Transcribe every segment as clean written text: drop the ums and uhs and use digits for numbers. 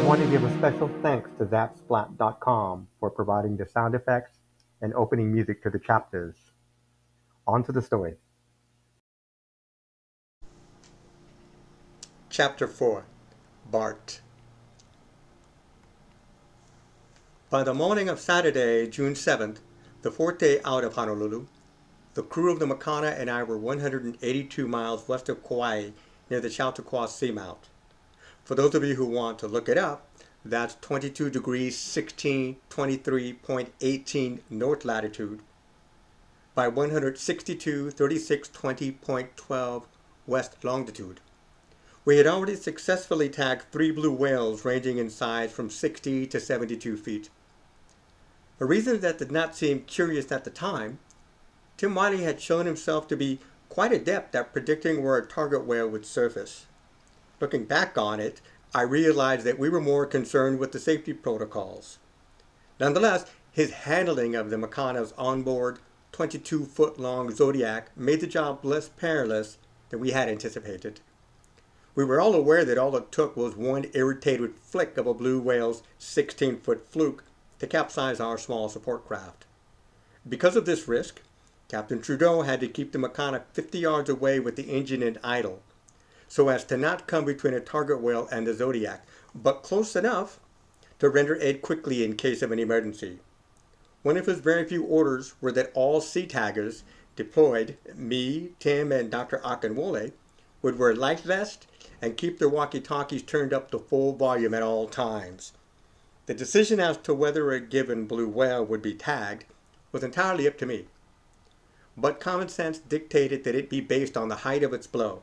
want to give a special thanks to Zapsplat.com for providing the sound effects and opening music to the chapters. On to the story. Chapter 4 Bart. By the morning of Saturday, June 7th, the fourth day out of Honolulu, the crew of the Makana and I were 182 miles west of Kauai near the Ch.4 seamount. For those of you who want to look it up, that's 22 degrees 1623.18 north latitude by 162 3620.12 west longitude. We had already successfully tagged 3 blue whales ranging in size from 60 to 72 feet. A reason that did not seem curious at the time, Tim Wiley had shown himself to be quite adept at predicting where a target whale would surface. Looking back on it, I realized that we were more concerned with the safety protocols. Nonetheless, his handling of the Makana's onboard 22-foot-long Zodiac made the job less perilous than we had anticipated. We were all aware that all it took was one irritated flick of a blue whale's 16-foot fluke to capsize our small support craft. Because of this risk, Captain Trudeau had to keep the Makana 50 yards away with the engine in idle, so as to not come between a target whale and the Zodiac, but close enough to render aid quickly in case of an emergency. One of his very few orders were that all sea taggers deployed, me, Tim, and Dr. Akinwole, would wear life vests and keep their walkie-talkies turned up to full volume at all times. The decision as to whether a given blue whale would be tagged was entirely up to me, but common sense dictated that it be based on the height of its blow,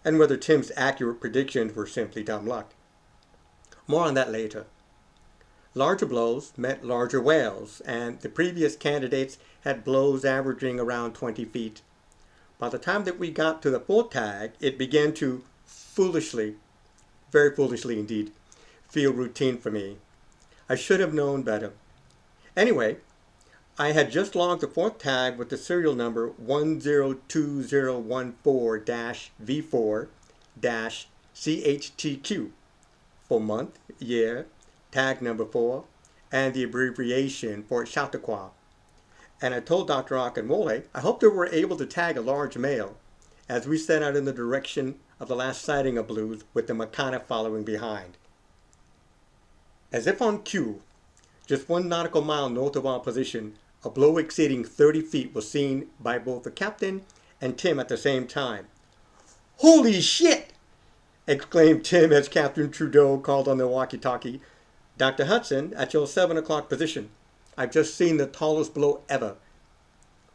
and whether Tim's accurate predictions were simply dumb luck. More on that later. Larger blows meant larger whales, and the previous candidates had blows averaging around 20 feet. By the time that we got to the fourth tag, it began to foolishly, very foolishly indeed, feel routine for me. I should have known better. Anyway, I had just logged the fourth tag with the serial number 102014-V4-CHTQ for month, year, tag number 4, and the abbreviation for Ch.4. And I told Dr. Akinwole I hoped that we were able to tag a large male as we set out in the direction of the last sighting of blues with the Makana following behind. As if on cue, just 1 nautical mile north of our position, a blow exceeding 30 feet was seen by both the captain and Tim at the same time. "Holy shit!" exclaimed Tim as Captain Trudeau called on the walkie-talkie. "Dr. Hudson, at your 7 o'clock position. I've just seen the tallest blow ever."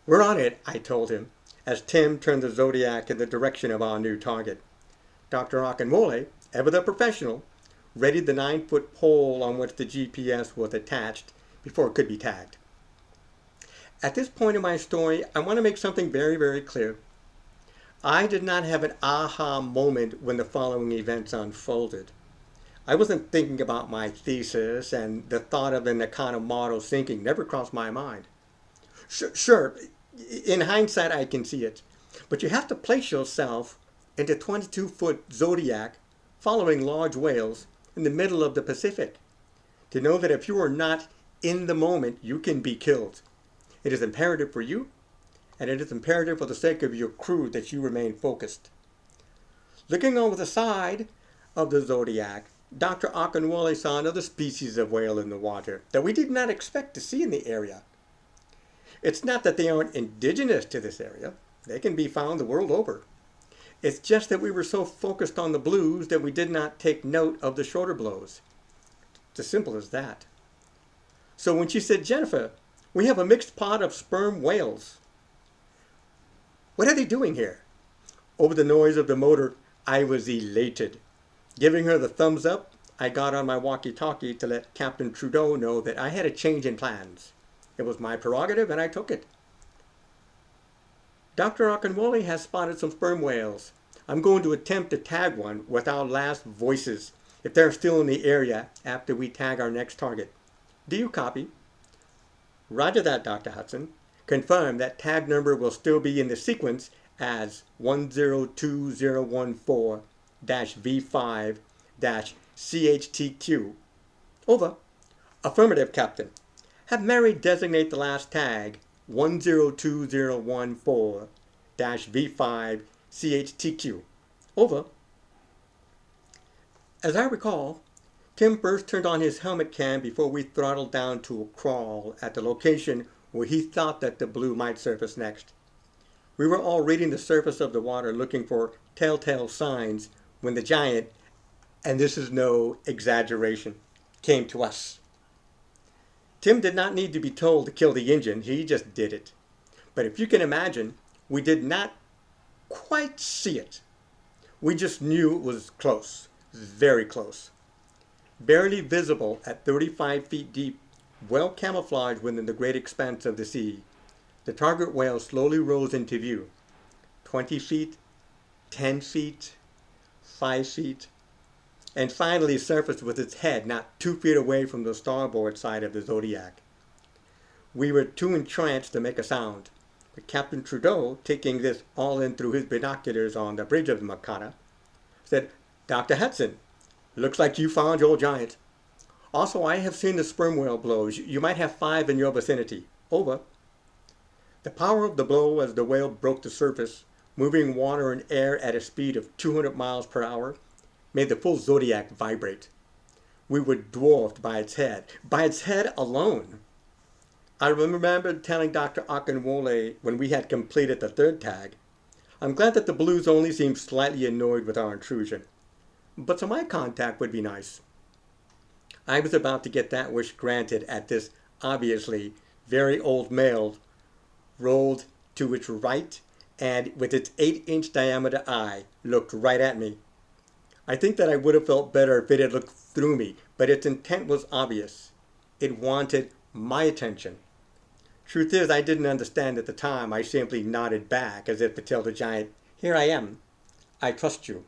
"We're on it," I told him, as Tim turned the Zodiac in the direction of our new target. Dr. Akinwole, ever the professional, readied the 9-foot pole on which the GPS was attached before it could be tagged. At this point in my story, I want to make something very, very clear. I did not have an aha moment when the following events unfolded. I wasn't thinking about my thesis, and the thought of the Nakana model sinking never crossed my mind. Sure, in hindsight I can see it, but you have to place yourself into 22-foot Zodiac following large whales in the middle of the Pacific to know that if you are not in the moment, you can be killed. It is imperative for you, and it is imperative for the sake of your crew that you remain focused. Looking over the side of the Zodiac, Dr. Akinwole saw another species of whale in the water that we did not expect to see in the area. It's not that they aren't indigenous to this area. They can be found the world over. It's just that we were so focused on the blues that we did not take note of the shorter blows. It's as simple as that. So when she said, "Jennifer, we have a mixed pot of sperm whales. What are they doing here?" Over the noise of the motor, I was elated. Giving her the thumbs up, I got on my walkie-talkie to let Captain Trudeau know that I had a change in plans. It was my prerogative, and I took it. "Dr. Akinwole has spotted some sperm whales. I'm going to attempt to tag one with our last voices, if they're still in the area after we tag our next target. Do you copy?" "Roger that, Dr. Hudson. Confirm that tag number will still be in the sequence as 102014-V5 Ch.4-CHTQ. Over. Affirmative, Captain. Have Mary designate the last tag 102014-V5CHTQ. Over. As I recall, Tim first turned on his helmet cam before we throttled down to a crawl at the location where he thought that the blue might surface next. We were all reading the surface of the water looking for telltale signs when the giant, and this is no exaggeration, came to us. Tim did not need to be told to kill the engine, he just did it. But if you can imagine, we did not quite see it. We just knew it was close, very close. Barely visible at 35 feet deep, well camouflaged within the great expanse of the sea, the target whale slowly rose into view. 20 feet, 10 feet, 5 feet, and finally surfaced with its head not 2 feet away from the starboard side of the Zodiac. We were too entranced to make a sound, but Captain Trudeau, taking this all in through his binoculars on the bridge of the Makana, said, "Dr. Hudson, looks like you found your giant. Also, I have seen the sperm whale blows. You might have 5 in your vicinity. Over." The power of the blow as the whale broke the surface, moving water and air at a speed of 200 miles per hour, made the full Zodiac vibrate. We were dwarfed by its head alone. I remember telling Dr. Akinwole when we had completed the third tag, "I'm glad that the blues only seem slightly annoyed with our intrusion, but some eye contact would be nice." I was about to get that wish granted at this obviously very old male rolled to its right and with its 8-inch diameter eye looked right at me. I think that I would have felt better if it had looked through me, but its intent was obvious. It wanted my attention. Truth is, I didn't understand at the time. I simply nodded back as if to tell the giant, "Here I am. I trust you."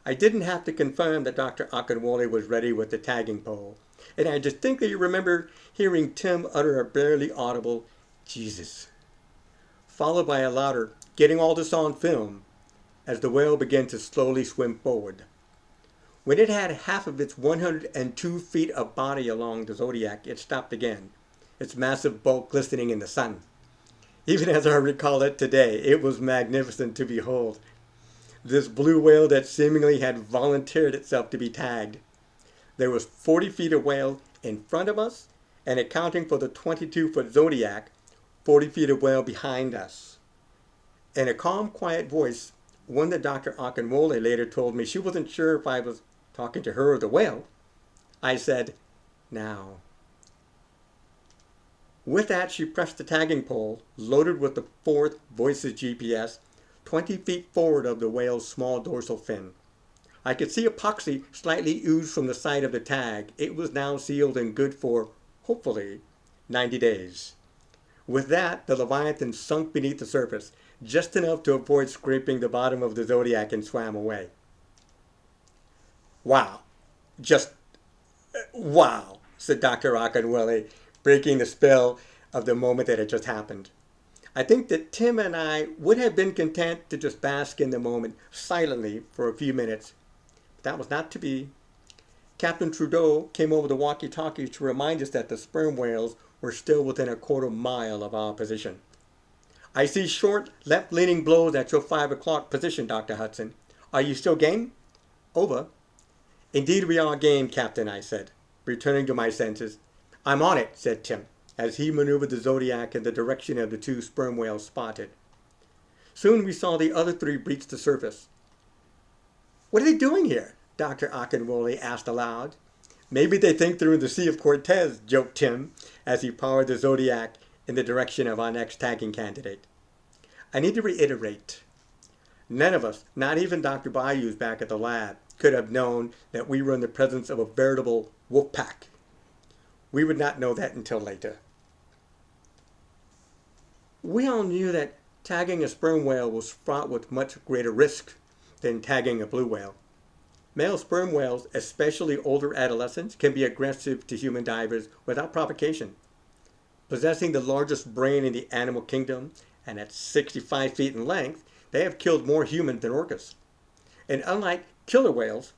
I didn't have to confirm that Dr. Akinwole was ready with the tagging pole, and I distinctly remember hearing Tim utter a barely audible "Jesus," followed by a louder "Getting all this on film," as the whale began to slowly swim forward. When it had half of its 102 feet of body along the Zodiac, it stopped again, its massive bulk glistening in the sun. Even as I recall it today, it was magnificent to behold. This blue whale that seemingly had volunteered itself to be tagged. There was 40 feet of whale in front of us, and accounting for the 22-foot Zodiac, 40 feet of whale behind us. In a calm, quiet voice, one that Dr. Akinwole later told me she wasn't sure if I was talking to her or the whale, I said, "Now." With that, she pressed the tagging pole, loaded with the 4th Voices GPS, 20 feet forward of the whale's small dorsal fin. I could see epoxy slightly ooze from the side of the tag. It was now sealed and good for, hopefully, 90 days. With that, the Leviathan sunk beneath the surface, just enough to avoid scraping the bottom of the Zodiac, and swam away. "Wow. Just wow," said Dr. Akinwole, breaking the spell of the moment that had just happened. I think that Tim and I would have been content to just bask in the moment silently for a few minutes. But that was not to be. Captain Trudeau came over the walkie-talkie to remind us that the sperm whales were still within a quarter mile of our position. "I see short, left-leaning blows at your 5 o'clock position, Dr. Hudson. Are you still game?" Over. "Indeed we are game, Captain," I said, returning to my senses. "I'm on it," said Tim, as he maneuvered the Zodiac in the direction of the 2 sperm whales spotted. Soon we saw the other 3 breach the surface. "What are they doing here?" Dr. Akinwole asked aloud. "Maybe they think they're in the Sea of Cortez," joked Tim, as he powered the Zodiac in the direction of our next tagging candidate. I need to reiterate, none of us, not even Dr. Bayous back at the lab, could have known that we were in the presence of a veritable wolf pack. We would not know that until later. We all knew that tagging a sperm whale was fraught with much greater risk than tagging a blue whale. Male sperm whales, especially older adolescents, can be aggressive to human divers without provocation. Possessing the largest brain in the animal kingdom, and at 65 feet in length, they have killed more humans than orcas. And unlike killer whales,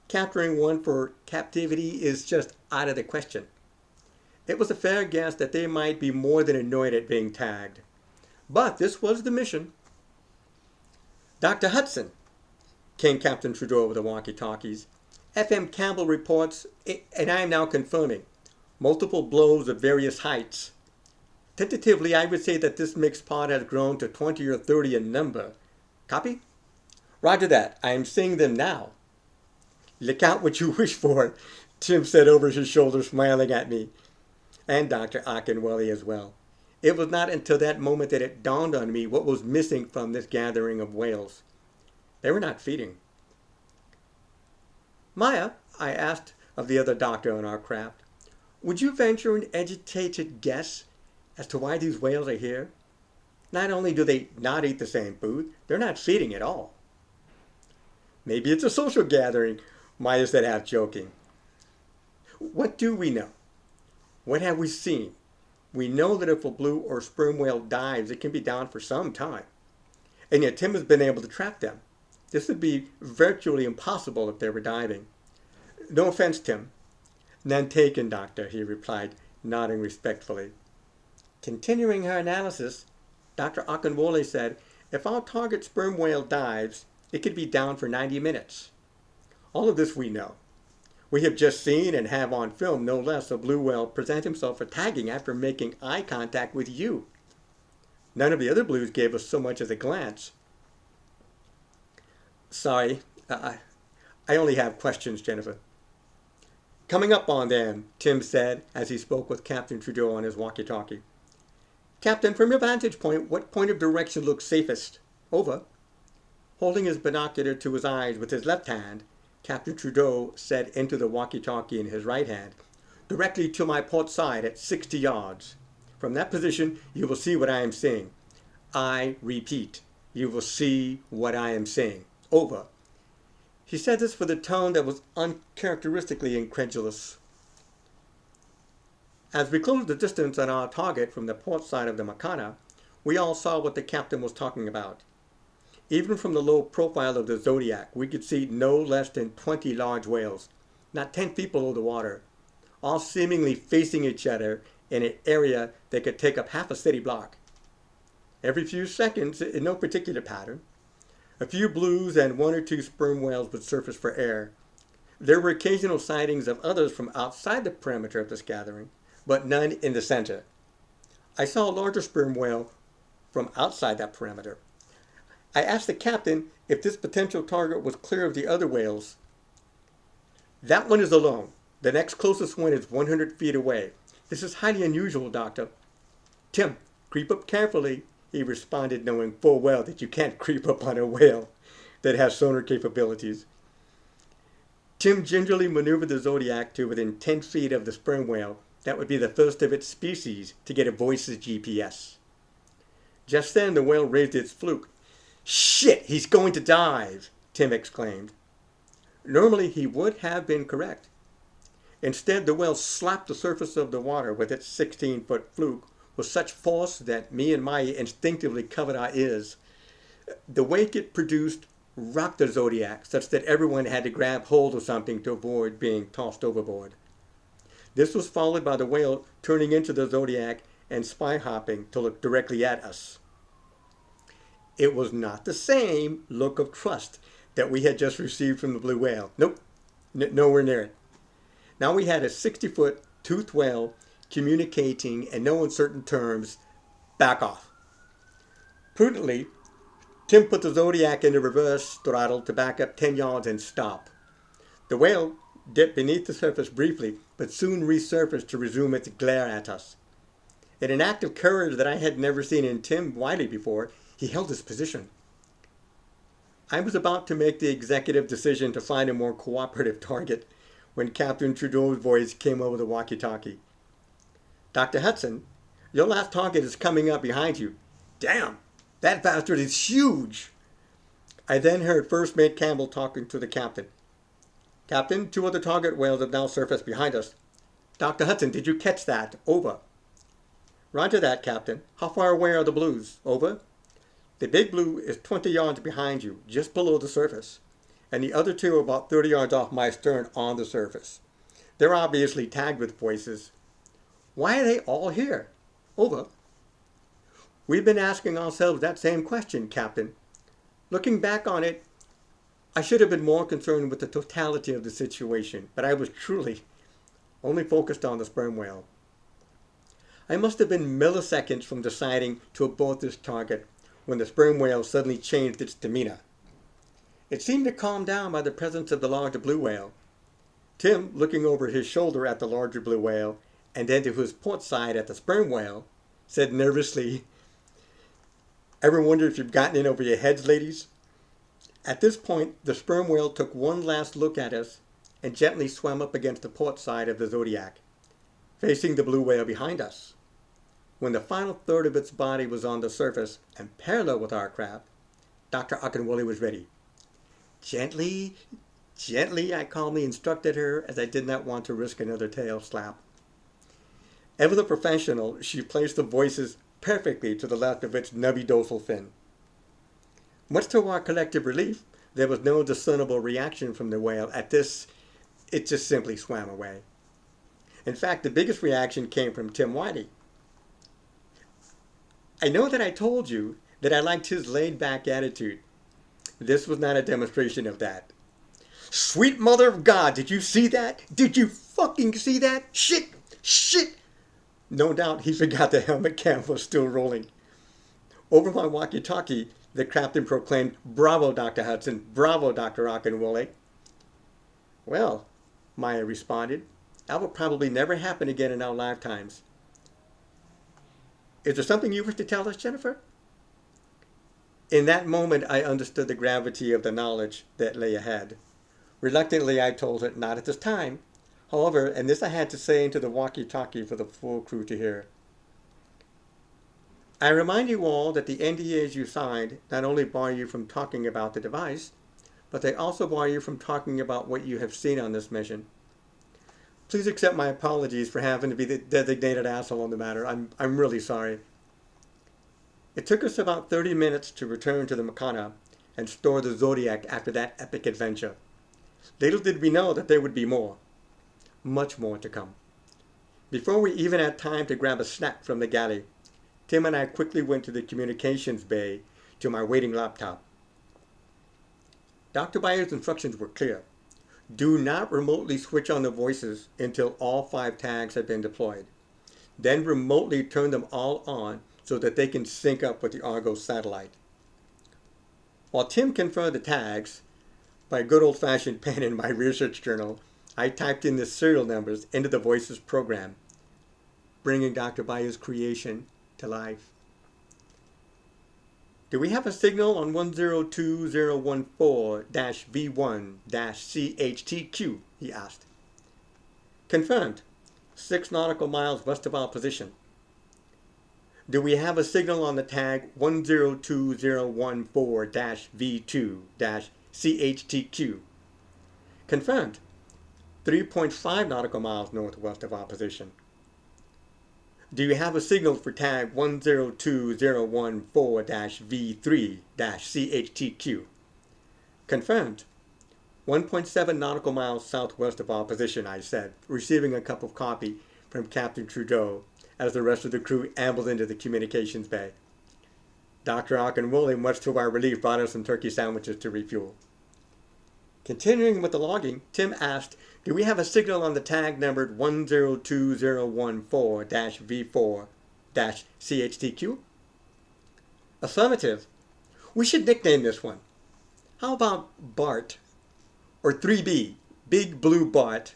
Capturing one for captivity is just out of the question. It was a fair guess that they might be more than annoyed at being tagged. But this was the mission. Dr. Hudson, came Captain Trudeau over the walkie-talkies. FM Campbell reports, and I am now confirming, multiple blows of various heights. Tentatively, I would say that this mixed pod has grown to 20 or 30 in number. Copy? Roger that. I am seeing them now. Look out what you wish for, Tim said over his shoulder, smiling at me, and Dr. Akinwale as well. It was not until that moment that it dawned on me what was missing from this gathering of whales. They were not feeding. Maya, I asked of the other doctor on our craft, would you venture an educated guess as to why these whales are here? Not only do they not eat the same food, they're not feeding at all. Maybe it's a social gathering, Maya said, half joking. What do we know? What have we seen? We know that if a blue or sperm whale dives, it can be down for some time. And yet Tim has been able to track them. This would be virtually impossible if they were diving. No offense, Tim. None taken, Doctor, he replied, nodding respectfully. Continuing her analysis, Dr. Akinwale said, if our target sperm whale dives, it could be down for 90 minutes. All of this we know. We have just seen and have on film, no less, a blue whale present himself for tagging after making eye contact with you. None of the other blues gave us so much as a glance. Sorry, I only have questions, Jennifer. Coming up on them, Tim said as he spoke with Captain Trudeau on his walkie-talkie. Captain, from your vantage point, what point of direction looks safest? Over. Holding his binocular to his eyes with his left hand, Captain Trudeau said into the walkie-talkie in his right hand, directly to my port side at 60 yards. From that position, you will see what I am seeing. I repeat, you will see what I am seeing. Over. He said this with a tone that was uncharacteristically incredulous. As we closed the distance on our target from the port side of the Makana, we all saw what the captain was talking about. Even from the low profile of the Zodiac, we could see no less than 20 large whales, not 10 feet below the water, all seemingly facing each other in an area that could take up half a city block. Every few seconds, in no particular pattern, a few blues and one or two sperm whales would surface for air. There were occasional sightings of others from outside the perimeter of this gathering, but none in the center. I saw a larger sperm whale from outside that perimeter. I asked the captain if this potential target was clear of the other whales. That one is alone. The next closest one is 100 feet away. This is highly unusual, Doctor. Tim, creep up carefully, he responded, knowing full well that you can't creep up on a whale that has sonar capabilities. Tim gingerly maneuvered the Zodiac to within 10 feet of the sperm whale. That would be the first of its species to get a voice's GPS. Just then the whale raised its fluke. Shit, he's going to dive, Tim exclaimed. Normally he would have been correct. Instead, the whale slapped the surface of the water with its 16-foot fluke with such force that me and Maya instinctively covered our ears. The wake it produced rocked the Zodiac such that everyone had to grab hold of something to avoid being tossed overboard. This was followed by the whale turning into the Zodiac and spy hopping to look directly at us. It was not the same look of trust that we had just received from the blue whale. Nope, nowhere near it. Now we had a 60-foot toothed whale communicating in no uncertain terms, back off. Prudently, Tim put the Zodiac into reverse throttle to back up 10 yards and stop. The whale dipped beneath the surface briefly, but soon resurfaced to resume its glare at us. In an act of courage that I had never seen in Tim Wiley before, he held his position. I was about to make the executive decision to find a more cooperative target when Captain Trudeau's voice came over the walkie-talkie. Dr. Hudson, your last target is coming up behind you. Damn, that bastard is huge. I then heard First Mate Campbell talking to the captain. Captain, 2 other target whales have now surfaced behind us. Dr. Hudson, did you catch that? Over. Roger that, Captain. How far away are the blues? Over. The big blue is 20 yards behind you, just below the surface. and the other two are about 30 yards off my stern on the surface. They're obviously tagged with voices. Why are they all here? Over. We've been asking ourselves that same question, Captain. Looking back on it, I should have been more concerned with the totality of the situation, but I was truly only focused on the sperm whale. I must have been milliseconds from deciding to abort this target when the sperm whale suddenly changed its demeanor. It seemed to calm down by the presence of the larger blue whale. Tim, looking over his shoulder at the larger blue whale and then to his port side at the sperm whale, said nervously, "Ever wonder if you've gotten in over your heads, ladies?" At this point, the sperm whale took one last look at us and gently swam up against the port side of the Zodiac, facing the blue whale behind us. When the final third of its body was on the surface and parallel with our craft, Dr. Okunwole was ready. "Gently, gently," I calmly instructed her, as I did not want to risk another tail slap. Ever the professional, she placed the voices perfectly to the left of its nubby dorsal fin. Much to our collective relief, there was no discernible reaction from the whale at this. It just simply swam away. In fact, the biggest reaction came from Tim Whitey. I know that I told you that I liked his laid-back attitude. This was not a demonstration of that. "Sweet mother of God, did you see that? Did you fucking see that? Shit! Shit!" No doubt he forgot the helmet cam was still rolling. Over my walkie-talkie, the captain proclaimed, "Bravo, Dr. Hudson. Bravo, Dr. Okunwole." "Well," Maya responded, "that will probably never happen again in our lifetimes." "Is there something you wish to tell us, Ch.4? In that moment, I understood the gravity of the knowledge that lay ahead. Reluctantly, I told her, "Not at this time." However, and this I had to say into the walkie-talkie for the full crew to hear, "I remind you all that the NDAs you signed not only bar you from talking about the device, but they also bar you from talking about what you have seen on this mission. Please accept my apologies for having to be the designated asshole on the matter. I'm really sorry." It took us about 30 minutes to return to the Makana and store the Zodiac after that epic adventure. Little did we know that there would be more. Much more to come. Before we even had time to grab a snack from the galley, Tim and I quickly went to the communications bay to my waiting laptop. Dr. Byer's instructions were clear. Do not remotely switch on the voices until all 5 tags have been deployed. Then remotely turn them all on so that they can sync up with the Argos satellite. While Tim confirmed the tags, by good old-fashioned pen in my research journal, I typed in the serial numbers into the voices program, bringing Dr. Byer's creation to life. "Do we have a signal on 102014-V1-CHTQ? He asked. "Confirmed. 6 nautical miles west of our position." "Do we have a signal on the tag 102014-V2-CHTQ? "Confirmed. 3.5 nautical miles northwest of our position." "Do you have a signal for tag 102014-V3-CHTQ? "Confirmed. 1.7 nautical miles southwest of our position," I said, receiving a cup of coffee from Captain Trudeau as the rest of the crew ambled into the communications bay. Dr. Okunwole, much to our relief, brought us some turkey sandwiches to refuel. Continuing with the logging, Tim asked, "Do we have a signal on the tag numbered 102014-V4-CHTQ? "Affirmative. We should nickname this one. How about Bart? Or 3B, Big Blue Bart?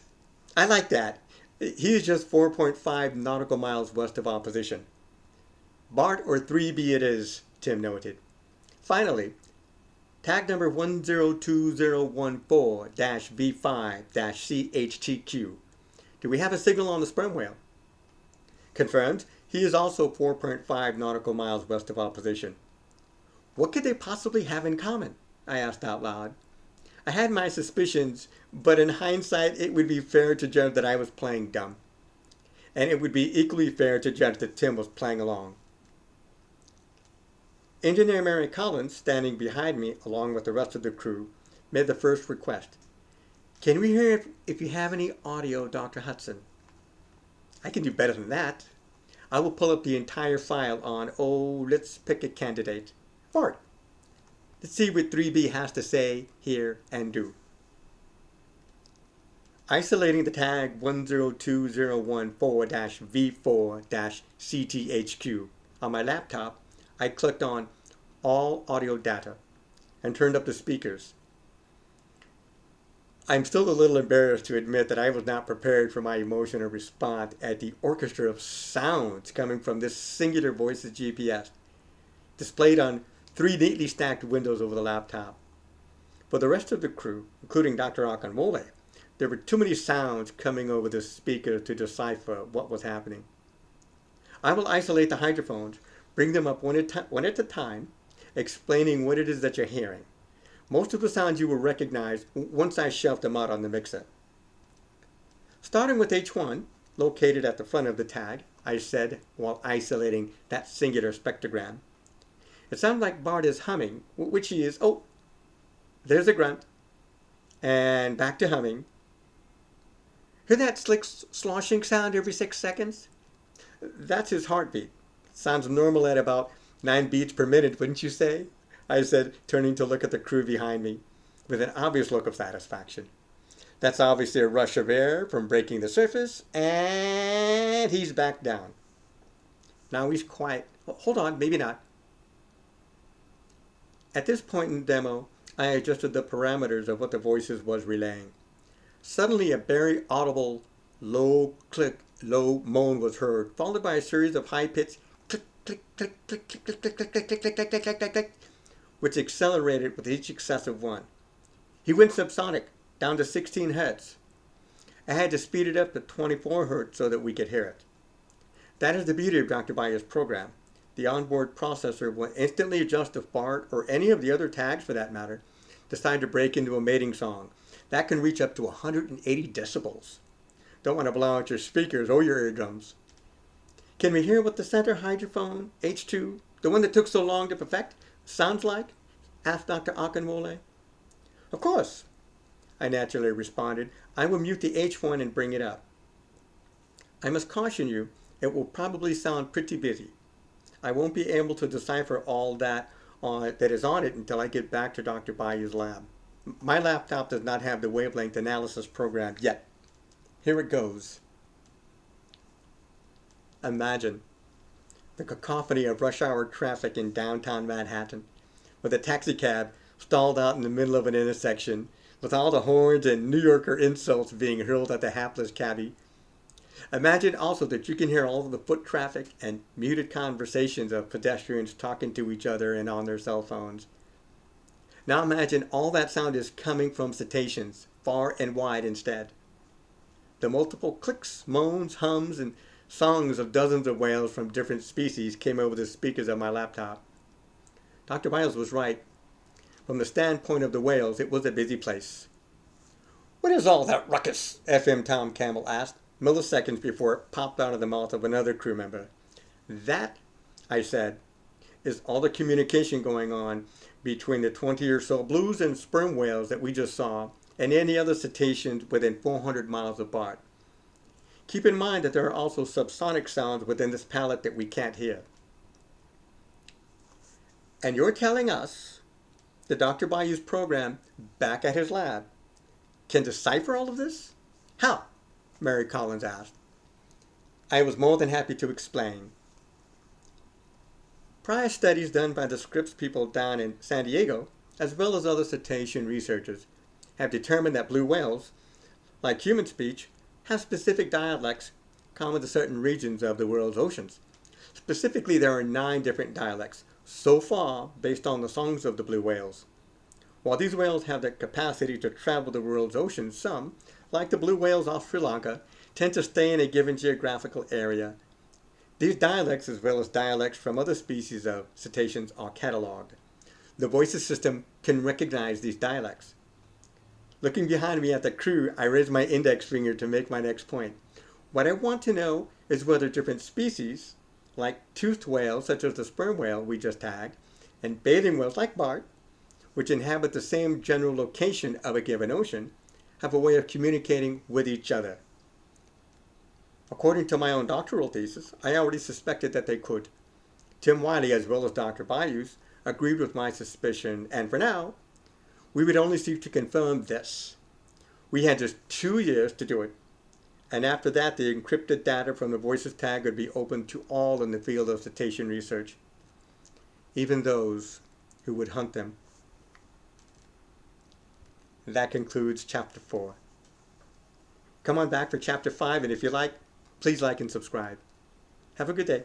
I like that. He is just 4.5 nautical miles west of our position." "Bart or 3B it is," Tim noted. Finally, tag number 102014-V5-CHTQ. "Do we have a signal on the sperm whale?" "Confirmed. He is also 4.5 nautical miles west of our position." What could they possibly have in common? I asked out loud. I had my suspicions, but in hindsight it would be fair to judge that I was playing dumb. And it would be equally fair to judge that Tim was playing along. Engineer Mary Collins, standing behind me along with the rest of the crew, made the first request. Can we hear if you have any audio, Dr. Hudson? I can do better than that. I will pull up the entire file on, let's pick a candidate. Bart. Let's see what 3B has to say, hear, and do. Isolating the tag 102014-V4-CTHQ on my laptop, I clicked on All Audio Data and turned up the speakers. I'm still a little embarrassed to admit that I was not prepared for my emotional response at the orchestra of sounds coming from this singular voice's GPS, displayed on 3 neatly stacked windows over the laptop. For the rest of the crew, including Dr. Akanwole, there were too many sounds coming over the speaker to decipher what was happening. I will isolate the hydrophones, bring them up one at a time, explaining what it is that you're hearing. Most of the sounds you will recognize once I shelf them out on the mixer. Starting with H1, located at the front of the tag, I said while isolating that singular spectrogram. It sounds like Bart is humming, which he is. Oh, there's a grunt. And back to humming. Hear that slick sloshing sound every 6 seconds? That's his heartbeat. Sounds normal at about 9 beats per minute, wouldn't you say? I said, turning to look at the crew behind me with an obvious look of satisfaction. That's obviously a rush of air from breaking the surface, and he's back down. Now he's quiet. Hold on, maybe not. At this point in the demo, I adjusted the parameters of what the voices was relaying. Suddenly, a very audible low click, low moan was heard, followed by a series of high-pitched click, click, click, click, click, click, click, click, click, click, click, click, click, click, click, which accelerated with each successive one. He went subsonic, down to 16 hertz. I had to speed it up to 24 hertz so that we could hear it. That is the beauty of Dr. Bayer's program. The onboard processor will instantly adjust if Bart, or any of the other tags for that matter, decide to break into a mating song. That can reach up to 180 decibels. Don't want to blow out your speakers or your eardrums. Can we hear what the center hydrophone, H2, the one that took so long to perfect, sounds like? Asked Dr. Akanwole. Of course, I naturally responded. I will mute the H1 and bring it up. I must caution you, it will probably sound pretty busy. I won't be able to decipher all that is on it until I get back to Dr. Bayou's lab. My laptop does not have the wavelength analysis program yet. Here it goes. Imagine the cacophony of rush hour traffic in downtown Manhattan, with a taxicab stalled out in the middle of an intersection, with all the horns and New Yorker insults being hurled at the hapless cabbie. Imagine also that you can hear all of the foot traffic and muted conversations of pedestrians talking to each other and on their cell phones. Now imagine all that sound is coming from cetaceans, far and wide instead. The multiple clicks, moans, hums, and songs of dozens of whales from different species came over the speakers of my laptop. Dr. Miles was right. From the standpoint of the whales, it was a busy place. What is all that ruckus? FM Tom Campbell asked, milliseconds before it popped out of the mouth of another crew member. That, I said, is all the communication going on between the 20 or so blues and sperm whales that we just saw and any other cetaceans within 400 miles of Bart. Keep in mind that there are also subsonic sounds within this palette that we can't hear. And you're telling us that Dr. Bayou's program back at his lab can decipher all of this? How? Mary Collins asked. I was more than happy to explain. Prior studies done by the Scripps people down in San Diego, as well as other cetacean researchers, have determined that blue whales, like human speech, have specific dialects common to certain regions of the world's oceans. Specifically, there are 9 different dialects, so far based on the songs of the blue whales. While these whales have the capacity to travel the world's oceans, some, like the blue whales off Sri Lanka, tend to stay in a given geographical area. These dialects, as well as dialects from other species of cetaceans, are cataloged. The voices system can recognize these dialects. Looking behind me at the crew, I raised my index finger to make my next point. What I want to know is whether different species, like toothed whales such as the sperm whale we just tagged, and bathing whales like Bart, which inhabit the same general location of a given ocean, have a way of communicating with each other. According to my own doctoral thesis, I already suspected that they could. Tim Wiley, as well as Dr. Bayous, agreed with my suspicion, and for now, we would only seek to confirm this. We had just 2 years to do it, and after that, the encrypted data from the Voices tag would be open to all in the field of cetacean research, even those who would hunt them. That concludes Chapter 4. Come on back for Chapter 5, and if you like, please like and subscribe. Have a good day.